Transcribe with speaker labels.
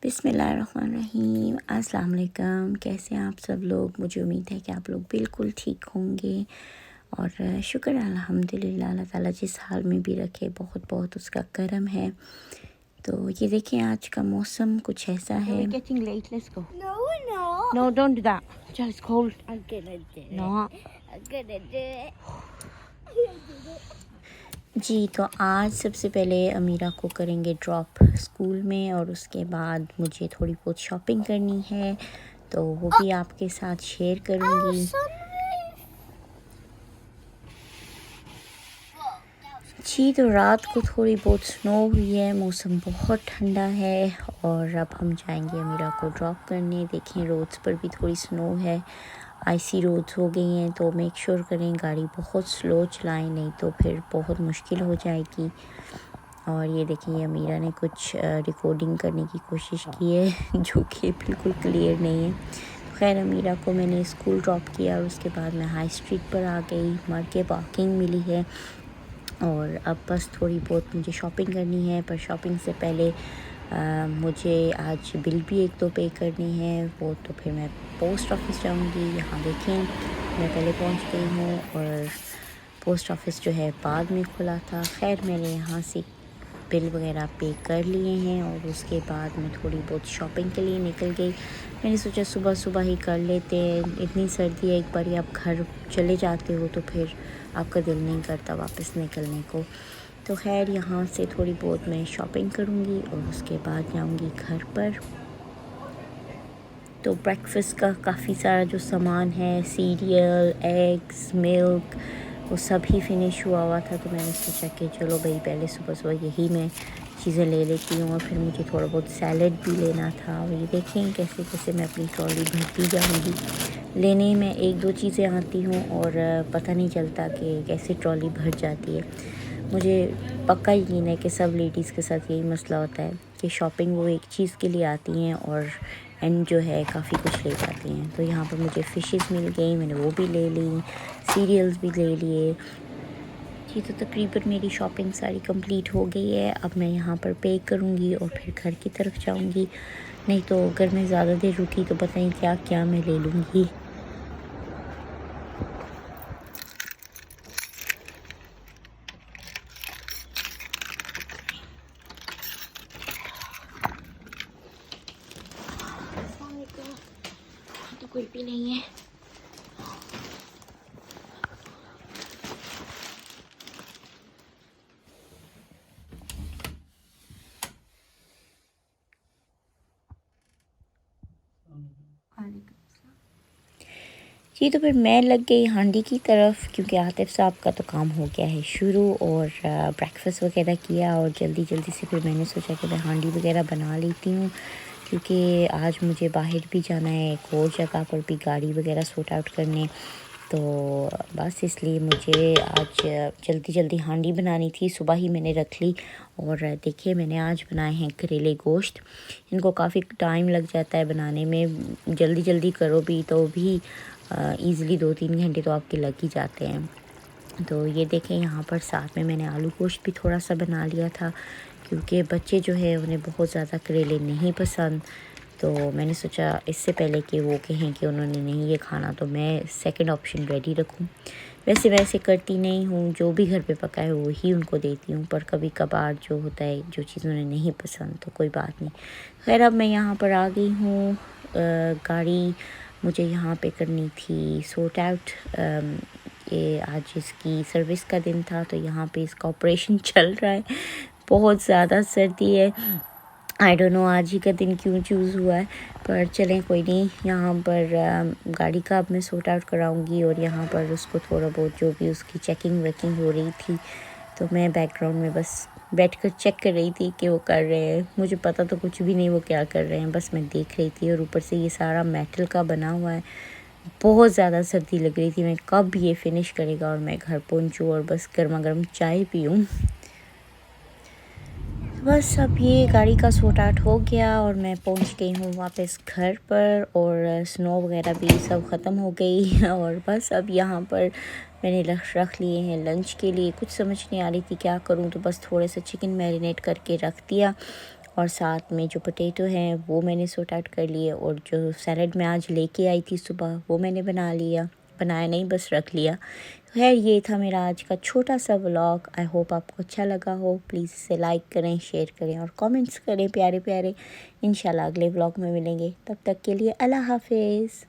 Speaker 1: बिस्मिल्लाहिर्रहमानिर्रहीम। अस्सलाम वालेकुम। कैसे हैं आप सब लोग? मुझे उम्मीद है कि आप लोग बिल्कुल ठीक होंगे और शुक्र है अल्हम्दुलिल्लाह, अल्लाह ताला जिस हाल में भी रखे बहुत बहुत उसका करम है। तो ये देखें आज का मौसम कुछ ऐसा है।
Speaker 2: We're getting late. Let's go.
Speaker 3: No, we're not.
Speaker 2: No, don't do that. It's cold.
Speaker 3: I'm gonna do it.
Speaker 2: No.
Speaker 3: I'm gonna do it.
Speaker 1: जी, तो आज सबसे पहले अमीरा को करेंगे ड्रॉप स्कूल में और उसके बाद मुझे थोड़ी बहुत शॉपिंग करनी है, तो वो भी आपके साथ शेयर करूँगी। जी, तो रात को थोड़ी बहुत स्नो हुई है, मौसम बहुत ठंडा है और अब हम जाएंगे अमीरा को ड्रॉप करने। देखें रोड्स पर भी थोड़ी स्नो है, आईसी रोड्स हो गई हैं, तो मेक श्योर करें गाड़ी बहुत स्लो चलाएं, नहीं तो फिर बहुत मुश्किल हो जाएगी। और ये देखिए अमीरा ने कुछ रिकॉर्डिंग करने की कोशिश की है जो कि बिल्कुल क्लियर नहीं है। खैर अमीरा को मैंने स्कूल ड्रॉप किया और उसके बाद मैं हाई स्ट्रीट पर आ गई, मर के पार्किंग मिली है और अब बस थोड़ी बहुत मुझे शॉपिंग करनी है। पर शॉपिंग से पहले मुझे आज बिल भी एक दो पे करनी है, वो तो फिर मैं पोस्ट ऑफिस जाऊंगी। यहाँ देखें मैं पहले पहुँच गई हूँ और पोस्ट ऑफिस जो है बाद में खुला था। खैर मैंने यहाँ से बिल वगैरह पे कर लिए हैं और उसके बाद मैं थोड़ी बहुत शॉपिंग के लिए निकल गई। मैंने सोचा सुबह सुबह ही कर लेते हैं, इतनी सर्दी है, एक बार आप घर चले जाते हो तो फिर आपका दिल नहीं करता वापस निकलने को। तो खैर यहाँ से थोड़ी बहुत मैं शॉपिंग करूँगी और उसके बाद जाऊँगी घर पर। तो ब्रेकफास्ट का काफ़ी सारा जो सामान है, सीरियल, एग्स, मिल्क, वो सब ही फिनिश हुआ था, तो मैंने सोचा कि चलो भाई पहले सुबह सुबह यही मैं चीज़ें ले लेती हूँ। और फिर मुझे थोड़ा बहुत सैलड भी लेना था। और ये देखें कैसे कैसे मैं अपनी ट्रॉली भरती जाऊँगी। लेने में एक दो चीज़ें आती हूँ और पता नहीं चलता कि कैसे ट्रॉली भर जाती है। मुझे पक्का यकीन है कि सब लेडीज़ के साथ यही मसला होता है कि शॉपिंग वो एक चीज़ के लिए आती हैं और एंड जो है काफ़ी कुछ ले जाती हैं। तो यहाँ पर मुझे फ़िशेस मिल गई, मैंने वो भी ले ली, सीरियल्स भी ले लिए। जी, तो तकरीबन मेरी शॉपिंग सारी कंप्लीट हो गई है। अब मैं यहाँ पर पे करूँगी और फिर घर की तरफ जाऊँगी। नहीं तो अगर मैं ज़्यादा देर रुकी तो पता नहीं क्या क्या मैं ले लूँगी। तो कोई भी नहीं है। जी, तो फिर मैं लग गई हांडी की तरफ क्योंकि आतिफ साहब का तो काम हो गया है शुरू और ब्रेकफास्ट वगैरह किया और जल्दी जल्दी से फिर मैंने सोचा कि मैं हांडी वगैरह बना लेती हूँ क्योंकि आज मुझे बाहर भी जाना है, एक और जगह पर भी गाड़ी वगैरह सॉर्ट आउट करने। तो बस इसलिए मुझे आज जल्दी जल्दी हांडी बनानी थी, सुबह ही मैंने रख ली। और देखिए मैंने आज बनाए हैं करेले गोश्त। इनको काफ़ी टाइम लग जाता है बनाने में, जल्दी जल्दी करो भी तो भी ईज़िली 2-3 घंटे तो आपके लग ही जाते हैं। तो ये देखें यहाँ पर साथ में मैंने आलू गोश्त भी थोड़ा सा बना लिया था क्योंकि बच्चे जो है उन्हें बहुत ज़्यादा करेले नहीं पसंद। तो मैंने सोचा इससे पहले कि वो कहें कि उन्होंने नहीं ये खाना, तो मैं सेकंड ऑप्शन रेडी रखूं। वैसे वैसे करती नहीं हूँ, जो भी घर पे पका है वो ही उनको देती हूँ, पर कभी कभार जो होता है जो चीज़ उन्हें नहीं पसंद तो कोई बात नहीं। खैर अब मैं यहाँ पर आ गई हूँ। गाड़ी मुझे यहाँ पे करनी थी सॉर्ट आउट। ये आज इसकी सर्विस का दिन था तो यहाँ पे इसका ऑपरेशन चल रहा है। बहुत ज़्यादा सर्दी है, आई डोंट नो आज ही का दिन क्यों चूज़ हुआ है, पर चलें कोई नहीं। यहाँ पर गाड़ी का अब मैं सॉर्ट आउट कराऊंगी और यहाँ पर उसको थोड़ा बहुत जो भी उसकी चेकिंग वेकिंग हो रही थी तो मैं बैकग्राउंड में बस बैठकर चेक कर रही थी कि वो कर रहे हैं। मुझे पता तो कुछ भी नहीं वो क्या कर रहे हैं, बस मैं देख रही थी। और ऊपर से ये सारा मेटल का बना हुआ है, बहुत ज़्यादा सर्दी लग रही थी। मैं कब ये फिनिश करेगा और मैं घर पहुँचूँ और बस गर्मा गर्म चाय पीऊँ। बस अब ये गाड़ी का सॉर्ट आउट हो गया और मैं पहुंच गई हूँ वापस घर पर और स्नो वगैरह भी सब ख़त्म हो गई और बस अब यहाँ पर मैंने रख लिए हैं लंच के लिए। कुछ समझ नहीं आ रही थी क्या करूँ, तो बस थोड़े से चिकन मैरिनेट करके रख दिया और साथ में जो पोटैटो हैं वो मैंने सॉर्ट आउट कर लिए, और जो सैलड मैं आज लेके आई थी सुबह वो मैंने बनाया नहीं, बस रख लिया। खैर ये था मेरा आज का छोटा सा व्लॉग। आई होप आपको अच्छा लगा हो। प्लीज़ इसे लाइक करें, शेयर करें और कमेंट्स करें प्यारे प्यारे। इंशाल्लाह अगले व्लॉग में मिलेंगे, तब तक के लिए अल्लाह हाफिज़।